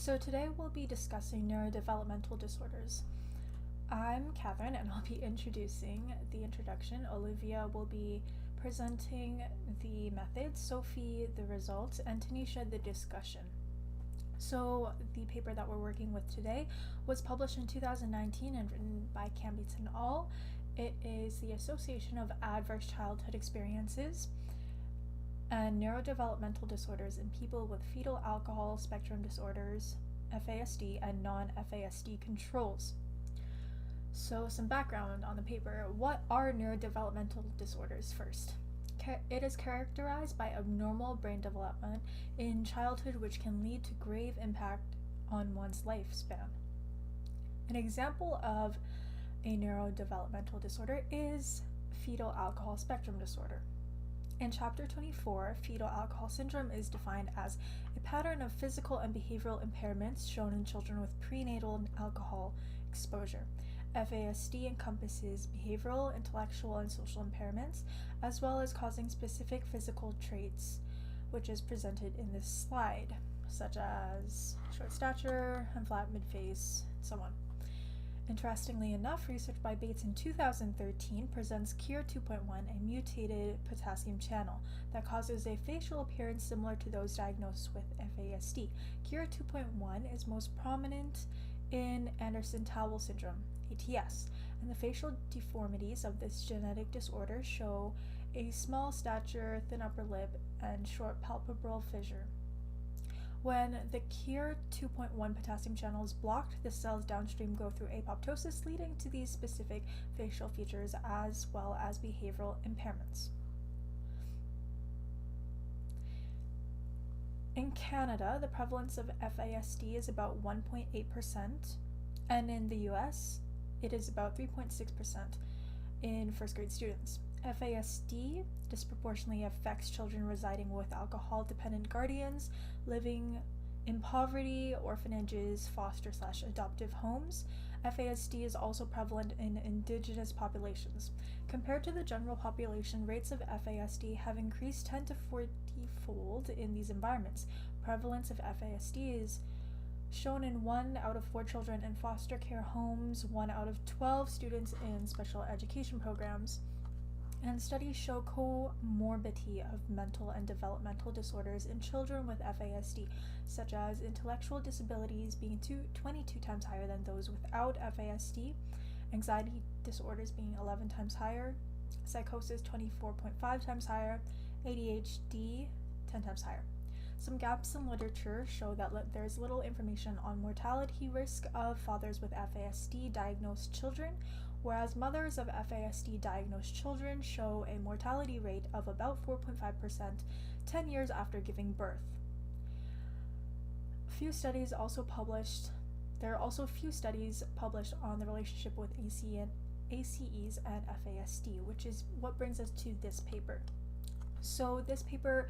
So today we'll be discussing neurodevelopmental disorders. I'm Catherine and I'll be introducing the introduction. Olivia will be presenting the methods, Sophie the results, and Tanisha the discussion. So the paper that we're working with today was published in 2019 and written by Cambits et al. It is the Association of Adverse Childhood Experiences and Neurodevelopmental Disorders in People with Fetal Alcohol Spectrum Disorders, FASD, and non-FASD controls. So some background on the paper. What are neurodevelopmental disorders first? It is characterized by abnormal brain development in childhood which can lead to grave impact on one's lifespan. An example of a neurodevelopmental disorder is fetal alcohol spectrum disorder. In Chapter 24, fetal alcohol syndrome is defined as a pattern of physical and behavioral impairments shown in children with prenatal alcohol exposure. FASD encompasses behavioral, intellectual, and social impairments, as well as causing specific physical traits, which is presented in this slide, such as short stature and flat midface, and so on. Interestingly enough, research by Bates in 2013 presents KIR 2.1, a mutated potassium channel that causes a facial appearance similar to those diagnosed with FASD. KIR 2.1 is most prominent in Anderson-Tawil syndrome, ATS, and the facial deformities of this genetic disorder show a small stature, thin upper lip, and short palpebral fissure. When the KIR 2.1 potassium channel is blocked, the cells downstream go through apoptosis, leading to these specific facial features as well as behavioral impairments. In Canada, the prevalence of FASD is about 1.8%, and in the US, it is about 3.6% in first grade students. FASD disproportionately affects children residing with alcohol-dependent guardians, living in poverty, orphanages, foster/adoptive homes. FASD is also prevalent in Indigenous populations. Compared to the general population, rates of FASD have increased 10 to 40-fold in these environments. Prevalence of FASD is shown in 1 out of 4 children in foster care homes, 1 out of 12 students in special education programs, and studies show comorbidity of mental and developmental disorders in children with FASD, such as intellectual disabilities being 22 times higher than those without FASD, anxiety disorders being 11 times higher, psychosis 24.5 times higher, ADHD 10 times higher. Some gaps in literature show that there's little information on mortality risk of fathers with FASD diagnosed children, whereas mothers of FASD diagnosed children show a mortality rate of about 4.5% 10 years after giving birth. There are also few studies published on the relationship with ACEs and FASD, which is what brings us to this paper. So this paper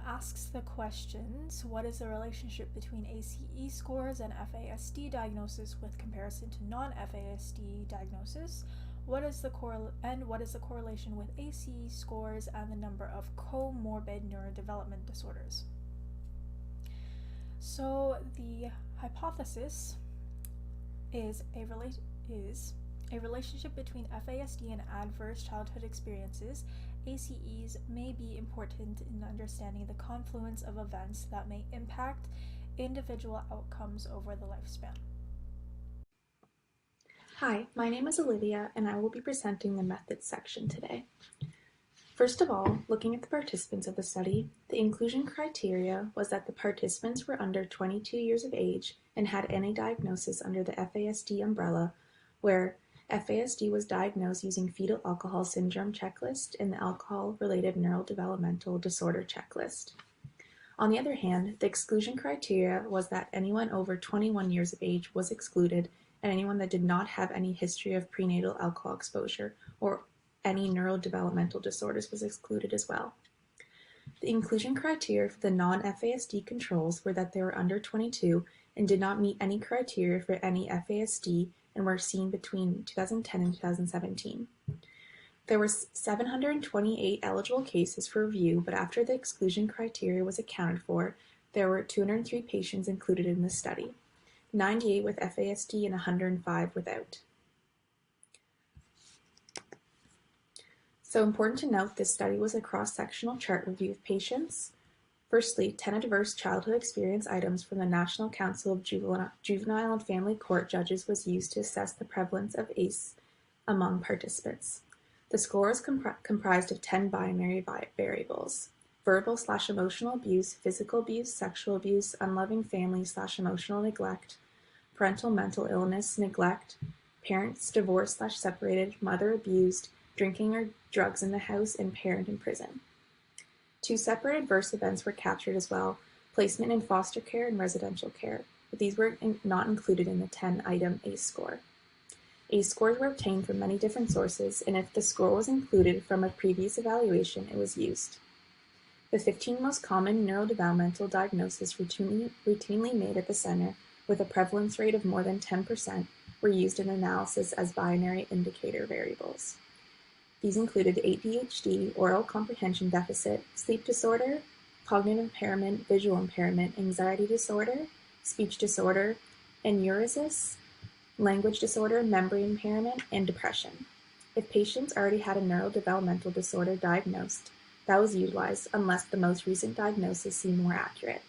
asks the questions: what is the relationship between ACE scores and FASD diagnosis with comparison to non-FASD diagnosis? What is the correlation with ACE scores and the number of comorbid neurodevelopment disorders? So the hypothesis is a relationship between FASD and adverse childhood experiences. ACEs may be important in understanding the confluence of events that may impact individual outcomes over the lifespan. Hi, my name is Olivia, and I will be presenting the methods section today. First of all, looking at the participants of the study, the inclusion criteria was that the participants were under 22 years of age and had any diagnosis under the FASD umbrella, where FASD was diagnosed using fetal alcohol syndrome checklist and the alcohol-related neurodevelopmental disorder checklist. On the other hand, the exclusion criteria was that anyone over 21 years of age was excluded, and anyone that did not have any history of prenatal alcohol exposure or any neurodevelopmental disorders was excluded as well. The inclusion criteria for the non-FASD controls were that they were under 22 and did not meet any criteria for any FASD and were seen between 2010 and 2017. There were 728 eligible cases for review, but after the exclusion criteria was accounted for, There were 203 patients included in this study, 98 with FASD and 105 without. So important to note, this study was a cross-sectional chart review of patients. Firstly, 10 adverse childhood experience items from the National Council of Juvenile and Family Court Judges was used to assess the prevalence of ACE among participants. The score is comprised of 10 binary variables: verbal/emotional abuse, physical abuse, sexual abuse, unloving family/emotional neglect, parental mental illness, neglect, parents divorced/separated, mother abused, drinking or drugs in the house, and parent in prison. 2 separate adverse events were captured as well: placement in foster care and residential care, but these were not included in the 10-item ACE score. ACE scores were obtained from many different sources, and if the score was included from a previous evaluation, it was used. The 15 most common neurodevelopmental diagnoses routinely made at the center, with a prevalence rate of more than 10%, were used in analysis as binary indicator variables. These included ADHD, oral comprehension deficit, sleep disorder, cognitive impairment, visual impairment, anxiety disorder, speech disorder, enuresis, language disorder, memory impairment, and depression. If patients already had a neurodevelopmental disorder diagnosed, that was utilized unless the most recent diagnosis seemed more accurate.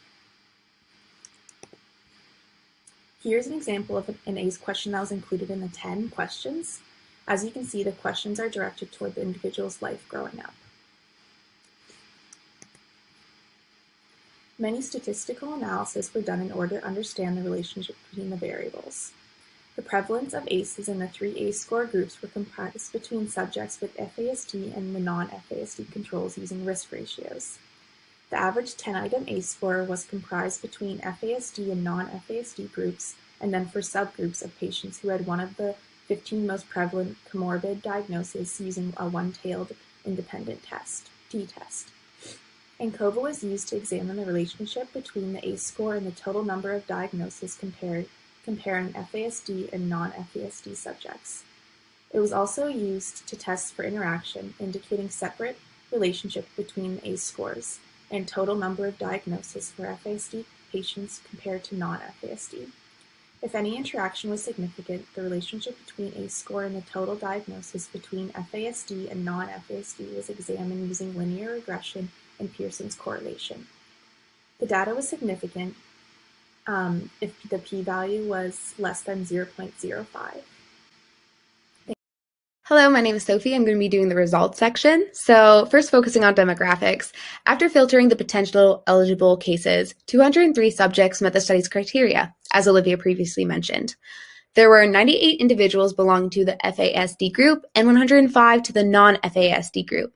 Here's an example of an ACE question that was included in the 10 questions. As you can see, the questions are directed toward the individual's life growing up. Many statistical analyses were done in order to understand the relationship between the variables. The prevalence of ACEs in the 3 ACE score groups were comprised between subjects with FASD and the non-FASD controls using risk ratios. The average 10-item ACE score was comprised between FASD and non-FASD groups, and then for subgroups of patients who had one of the 15 most prevalent comorbid diagnoses using a one-tailed independent test, t-test. ANCOVA was used to examine the relationship between the ACE score and the total number of diagnoses comparing FASD and non-FASD subjects. It was also used to test for interaction, indicating separate relationship between ACE scores and total number of diagnoses for FASD patients compared to non-FASD. If any interaction was significant, the relationship between ACE score and the total diagnosis between FASD and non-FASD was examined using linear regression and Pearson's correlation. The data was significant if the p-value was less than 0.05. Hello, my name is Sophie. I'm going to be doing the results section. So first focusing on demographics. After filtering the potential eligible cases, 203 subjects met the study's criteria, as Olivia previously mentioned. There were 98 individuals belonging to the FASD group and 105 to the non-FASD group.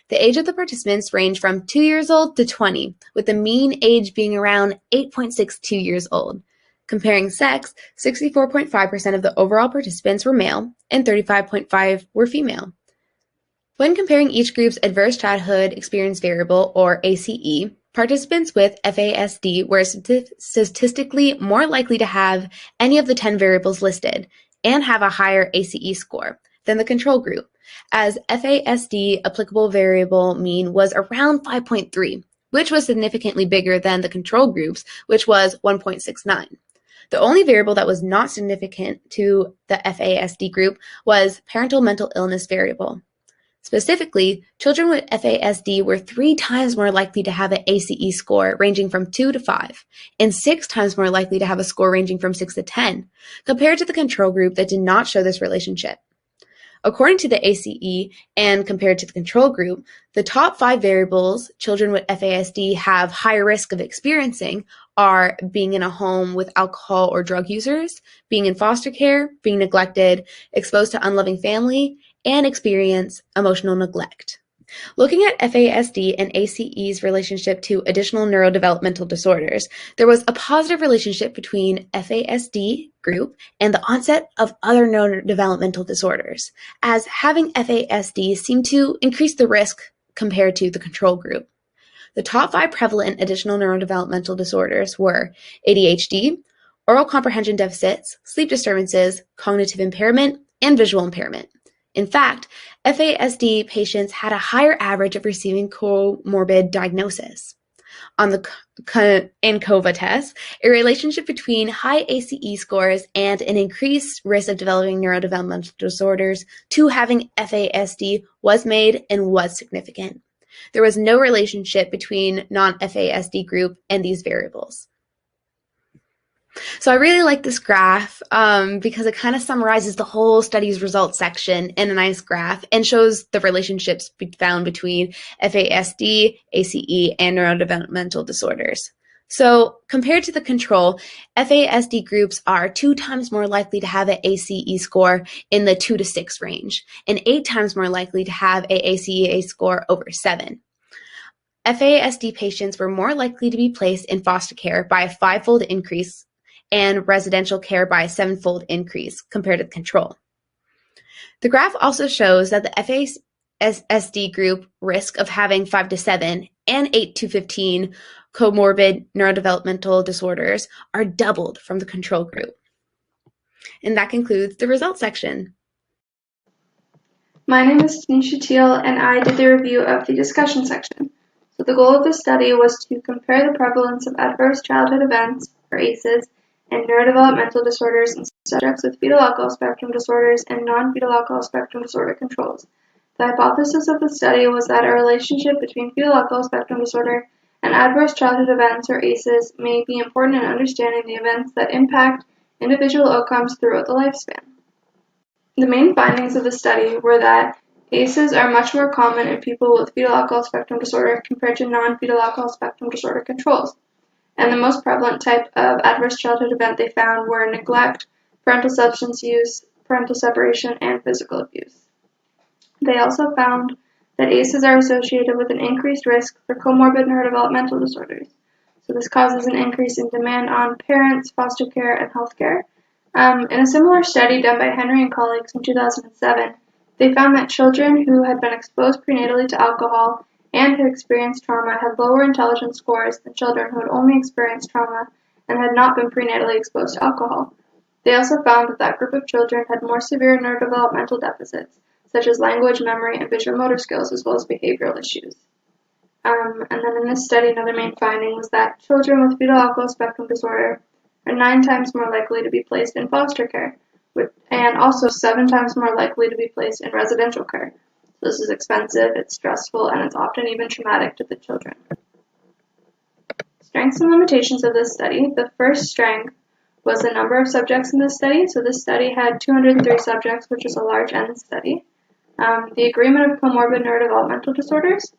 The age of the participants ranged from 2 years old to 20, with the mean age being around 8.62 years old. Comparing sex, 64.5% of the overall participants were male and 35.5% were female. When comparing each group's adverse childhood experience variable, or ACE, participants with FASD were statistically more likely to have any of the 10 variables listed and have a higher ACE score than the control group, as FASD applicable variable mean was around 5.3, which was significantly bigger than the control groups, which was 1.69. The only variable that was not significant to the FASD group was parental mental illness variable. Specifically, children with FASD were 3 times more likely to have an ACE score ranging from 2 to 5, and 6 times more likely to have a score ranging from 6 to 10, compared to the control group that did not show this relationship. According to the ACE and compared to the control group, the top 5 variables children with FASD have higher risk of experiencing are being in a home with alcohol or drug users, being in foster care, being neglected, exposed to unloving family, and experience emotional neglect. Looking at FASD and ACE's relationship to additional neurodevelopmental disorders, there was a positive relationship between FASD group and the onset of other neurodevelopmental disorders, as having FASD seemed to increase the risk compared to the control group. The top 5 prevalent additional neurodevelopmental disorders were ADHD, oral comprehension deficits, sleep disturbances, cognitive impairment, and visual impairment. In fact, FASD patients had a higher average of receiving comorbid diagnosis. on the ANCOVA test, a relationship between high ACE scores and an increased risk of developing neurodevelopmental disorders to having FASD was made and was significant. There was no relationship between non-FASD group and these variables. So I really like this graph because it kind of summarizes the whole study's results section in a nice graph and shows the relationships found between FASD, ACE, and neurodevelopmental disorders. So compared to the control, FASD groups are 2 times more likely to have an ACE score in the 2 to 6 range and 8 times more likely to have an ACE score over 7. FASD patients were more likely to be placed in foster care by a 5-fold increase and residential care by a 7-fold increase compared to the control. The graph also shows that the FASD group risk of having 5 to 7 and 8 to 15 comorbid neurodevelopmental disorders are doubled from the control group. And that concludes the results section. My name is Tanisha Teal, and I did the review of the discussion section. So the goal of this study was to compare the prevalence of adverse childhood events, or ACEs, and neurodevelopmental disorders in subjects with fetal alcohol spectrum disorders and non-fetal alcohol spectrum disorder controls. The hypothesis of the study was that a relationship between fetal alcohol spectrum disorder and adverse childhood events, or ACEs, may be important in understanding the events that impact individual outcomes throughout the lifespan. The main findings of the study were that ACEs are much more common in people with fetal alcohol spectrum disorder compared to non-fetal alcohol spectrum disorder controls. And the most prevalent type of adverse childhood event they found were neglect, parental substance use, parental separation, and physical abuse. They also found that ACEs are associated with an increased risk for comorbid neurodevelopmental disorders. So this causes an increase in demand on parents, foster care, and healthcare. In a similar study done by Henry and colleagues in 2007, they found that children who had been exposed prenatally to alcohol and who experienced trauma had lower intelligence scores than children who had only experienced trauma and had not been prenatally exposed to alcohol. They also found that that group of children had more severe neurodevelopmental deficits, such as language, memory, and visual motor skills, as well as behavioral issues. And then in this study, another main finding was that children with fetal alcohol spectrum disorder are 9 times more likely to be placed in foster care, and also 7 times more likely to be placed in residential care. This is expensive, it's stressful, and it's often even traumatic to the children. Strengths and limitations of this study. The first strength was the number of subjects in this study. So this study had 203 subjects, which is a large N study. The agreement of comorbid neurodevelopmental disorders.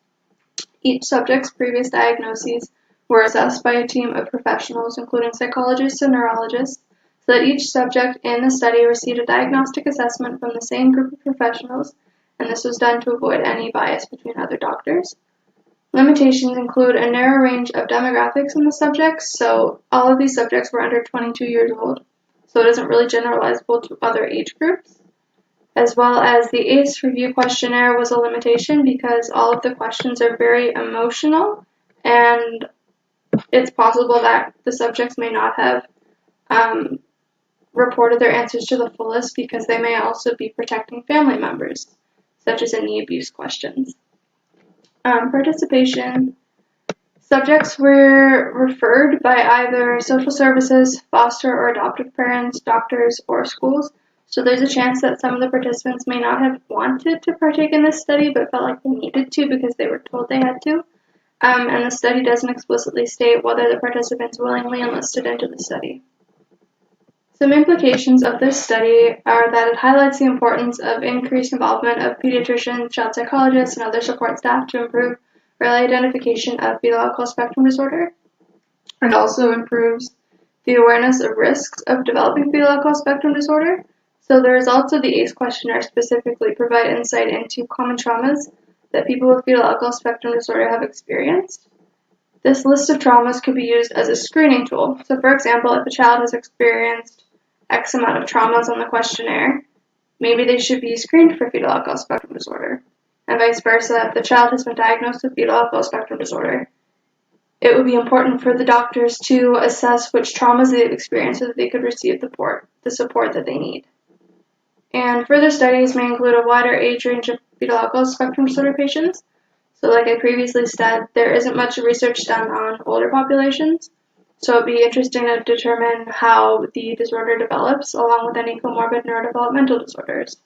Each subject's previous diagnoses were assessed by a team of professionals, including psychologists and neurologists, so that each subject in the study received a diagnostic assessment from the same group of professionals, and this was done to avoid any bias between other doctors. Limitations include a narrow range of demographics in the subjects, so all of these subjects were under 22 years old, so it isn't really generalizable to other age groups. As well as the ACE review questionnaire was a limitation because all of the questions are very emotional, and it's possible that the subjects may not have reported their answers to the fullest because they may also be protecting family members, such as in the abuse questions. Participation. Subjects were referred by either social services, foster or adoptive parents, doctors, or schools, so there's a chance that some of the participants may not have wanted to partake in this study but felt like they needed to because they were told they had to. And the study doesn't explicitly state whether the participants willingly enlisted into the study. Some implications of this study are that it highlights the importance of increased involvement of pediatricians, child psychologists, and other support staff to improve early identification of fetal alcohol spectrum disorder. It also improves the awareness of risks of developing fetal alcohol spectrum disorder. So the results of the ACE questionnaire specifically provide insight into common traumas that people with fetal alcohol spectrum disorder have experienced. This list of traumas could be used as a screening tool. So for example, if a child has experienced X amount of traumas on the questionnaire, maybe they should be screened for fetal alcohol spectrum disorder. And vice versa, if the child has been diagnosed with fetal alcohol spectrum disorder, it would be important for the doctors to assess which traumas they've experienced so that they could receive the support that they need. And further studies may include a wider age range of fetal alcohol spectrum disorder patients. So like I previously said, there isn't much research done on older populations. So it'd be interesting to determine how the disorder develops along with any comorbid neurodevelopmental disorders.